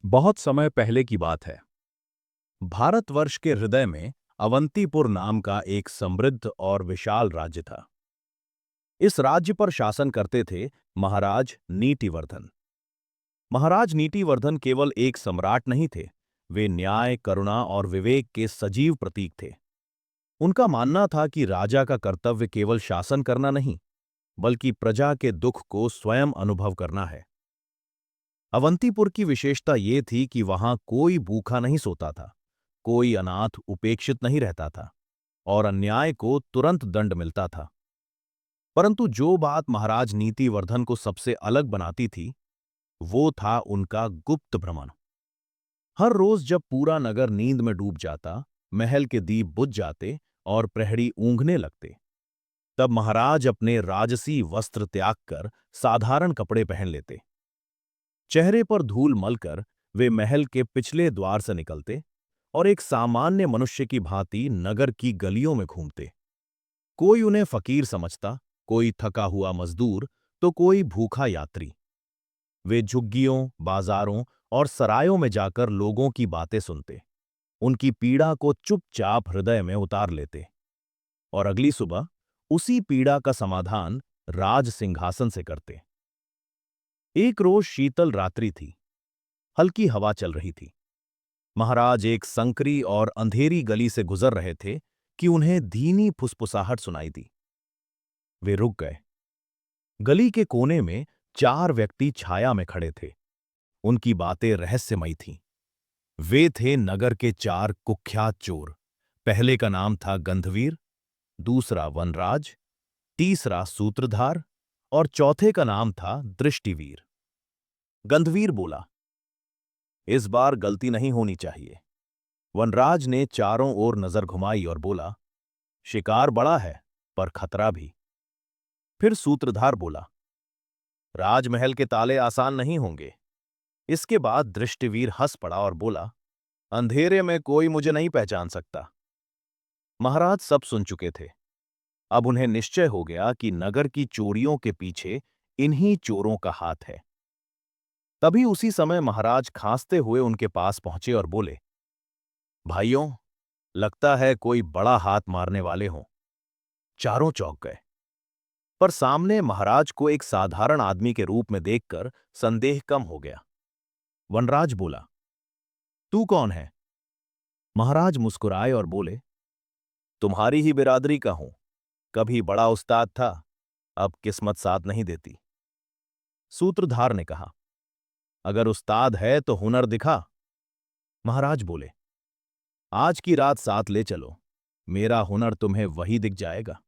बहुत समय पहले की बात है। भारतवर्ष के हृदय में अवंतीपुर नाम का एक समृद्ध और विशाल राज्य था। इस राज्य पर शासन करते थे महाराज नीतिवर्धन। महाराज नीतिवर्धन केवल एक सम्राट नहीं थे, वे न्याय, करुणा और विवेक के सजीव प्रतीक थे। उनका मानना था कि राजा का कर्तव्य केवल शासन करना नहीं, बल्कि प्रजा के दुख को स्वयं अनुभव करना है। अवंतीपुर की विशेषता ये थी कि वहां कोई भूखा नहीं सोता था, कोई अनाथ उपेक्षित नहीं रहता था और अन्याय को तुरंत दंड मिलता था। परंतु जो बात महाराज नीतिवर्धन को सबसे अलग बनाती थी, वो था उनका गुप्त भ्रमण। हर रोज जब पूरा नगर नींद में डूब जाता, महल के दीप बुझ जाते और प्रहरी ऊँघने लगते, तब महाराज अपने राजसी वस्त्र त्याग कर साधारण कपड़े पहन लेते। चेहरे पर धूल मलकर वे महल के पिछले द्वार से निकलते और एक सामान्य मनुष्य की भांति नगर की गलियों में घूमते। कोई उन्हें फकीर समझता, कोई थका हुआ मजदूर, तो कोई भूखा यात्री। वे झुग्गियों, बाजारों और सरायों में जाकर लोगों की बातें सुनते, उनकी पीड़ा को चुपचाप हृदय में उतार लेते और अगली सुबह उसी पीड़ा का समाधान राज सिंहासन से करते। एक रोज शीतल रात्रि थी, हल्की हवा चल रही थी। महाराज एक संकरी और अंधेरी गली से गुजर रहे थे कि उन्हें धीमी फुसफुसाहट सुनाई दी। वे रुक गए। गली के कोने में चार व्यक्ति छाया में खड़े थे। उनकी बातें रहस्यमयी थीं। वे थे नगर के चार कुख्यात चोर। पहले का नाम था गंधवीर, दूसरा वनराज, तीसरा सूत्रधार और चौथे का नाम था दृष्टिवीर। गंधवीर बोला, इस बार गलती नहीं होनी चाहिए। वनराज ने चारों ओर नजर घुमाई और बोला, शिकार बड़ा है, पर खतरा भी। फिर सूत्रधार बोला, राजमहल के ताले आसान नहीं होंगे। इसके बाद दृष्टिवीर हंस पड़ा और बोला, अंधेरे में कोई मुझे नहीं पहचान सकता। महाराज सब सुन चुके थे। अब उन्हें निश्चय हो गया कि नगर की चोरियों के पीछे इन्हीं चोरों का हाथ है। तभी उसी समय महाराज खांसते हुए उनके पास पहुंचे और बोले, भाइयों, लगता है कोई बड़ा हाथ मारने वाले हों। चारों चौंक गए, पर सामने महाराज को एक साधारण आदमी के रूप में देखकर संदेह कम हो गया। वनराज बोला, तू कौन है? महाराज मुस्कुराए और बोले, तुम्हारी ही बिरादरी का हूं। कभी बड़ा उस्ताद था, अब किस्मत साथ नहीं देती। सूत्रधार ने कहा, अगर उस्ताद है तो हुनर दिखा। महाराज बोले, आज की रात साथ ले चलो, मेरा हुनर तुम्हें वही दिख जाएगा।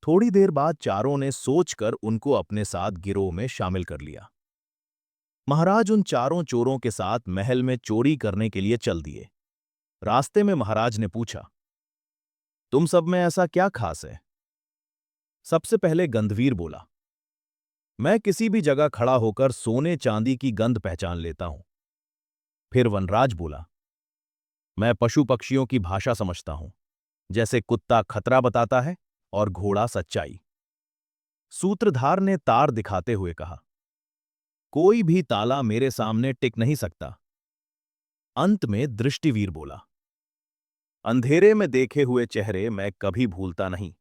थोड़ी देर बाद चारों ने सोचकर उनको अपने साथ गिरोह में शामिल कर लिया। महाराज उन चारों चोरों के साथ महल में चोरी करने के लिए चल दिए। रास्ते में महाराज ने पूछा, तुम सब में ऐसा क्या खास है? सबसे पहले गंधवीर बोला, मैं किसी भी जगह खड़ा होकर सोने चांदी की गंध पहचान लेता हूं। फिर वनराज बोला, मैं पशु पक्षियों की भाषा समझता हूं, जैसे कुत्ता खतरा बताता है और घोड़ा सच्चाई। सूत्रधार ने तार दिखाते हुए कहा, कोई भी ताला मेरे सामने टिक नहीं सकता। अंत में दृष्टिवीर बोला, अंधेरे में देखे हुए चेहरे मैं कभी भूलता नहीं।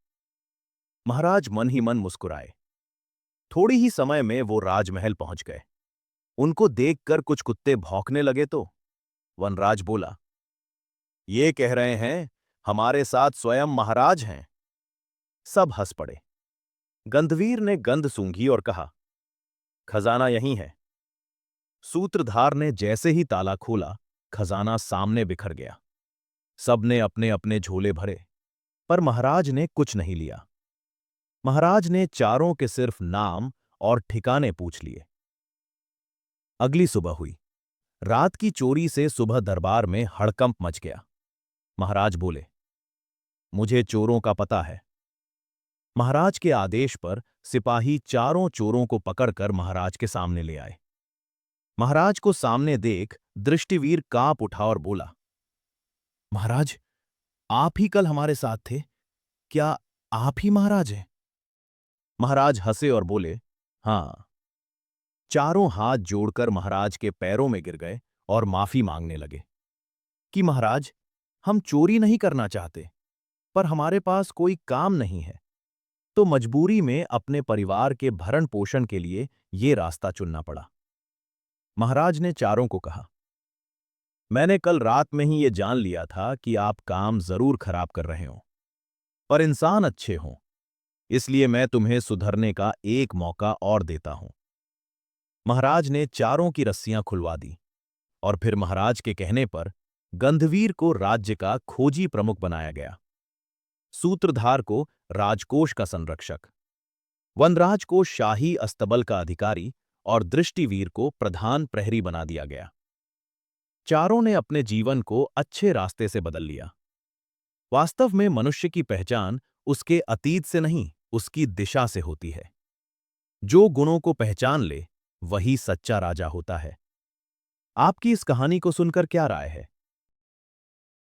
महाराज मन ही मन मुस्कुराए। थोड़ी ही समय में वो राजमहल पहुंच गए। उनको देखकर कुछ कुत्ते भौंकने लगे तो वनराज बोला, ये कह रहे हैं हमारे साथ स्वयं महाराज हैं। सब हंस पड़े। गंधवीर ने गंध सूंघी और कहा, खजाना यहीं है। सूत्रधार ने जैसे ही ताला खोला, खजाना सामने बिखर गया। सबने अपने अपने झोले भरे, पर महाराज ने कुछ नहीं लिया। महाराज ने चारों के सिर्फ नाम और ठिकाने पूछ लिए। अगली सुबह हुई। रात की चोरी से सुबह दरबार में हड़कंप मच गया। महाराज बोले, मुझे चोरों का पता है। महाराज के आदेश पर सिपाही चारों चोरों को पकड़कर महाराज के सामने ले आए। महाराज को सामने देख दृष्टिवीर कांप उठा और बोला, महाराज, आप ही कल हमारे साथ थे। क्या आप ही महाराज हैं? महाराज हंसे और बोले, हां, चारों हाथ जोड़कर महाराज के पैरों में गिर गए और माफी मांगने लगे कि महाराज, हम चोरी नहीं करना चाहते, पर हमारे पास कोई काम नहीं है, तो मजबूरी में अपने परिवार के भरण पोषण के लिए ये रास्ता चुनना पड़ा। महाराज ने चारों को कहा, मैंने कल रात में ही ये जान लिया था कि आप काम जरूर खराब कर रहे हो, पर इंसान अच्छे हों, इसलिए मैं तुम्हें सुधरने का एक मौका और देता हूं। महाराज ने चारों की रस्सियां खुलवा दी और फिर महाराज के कहने पर गंधवीर को राज्य का खोजी प्रमुख बनाया गया, सूत्रधार को राजकोष का संरक्षक, वनराज को शाही अस्तबल का अधिकारी और दृष्टिवीर को प्रधान प्रहरी बना दिया गया। चारों ने अपने जीवन को अच्छे रास्ते से बदल लिया। वास्तव में मनुष्य की पहचान उसके अतीत से नहीं, उसकी दिशा से होती है। जो गुणों को पहचान ले, वही सच्चा राजा होता है। आपकी इस कहानी को सुनकर क्या राय है?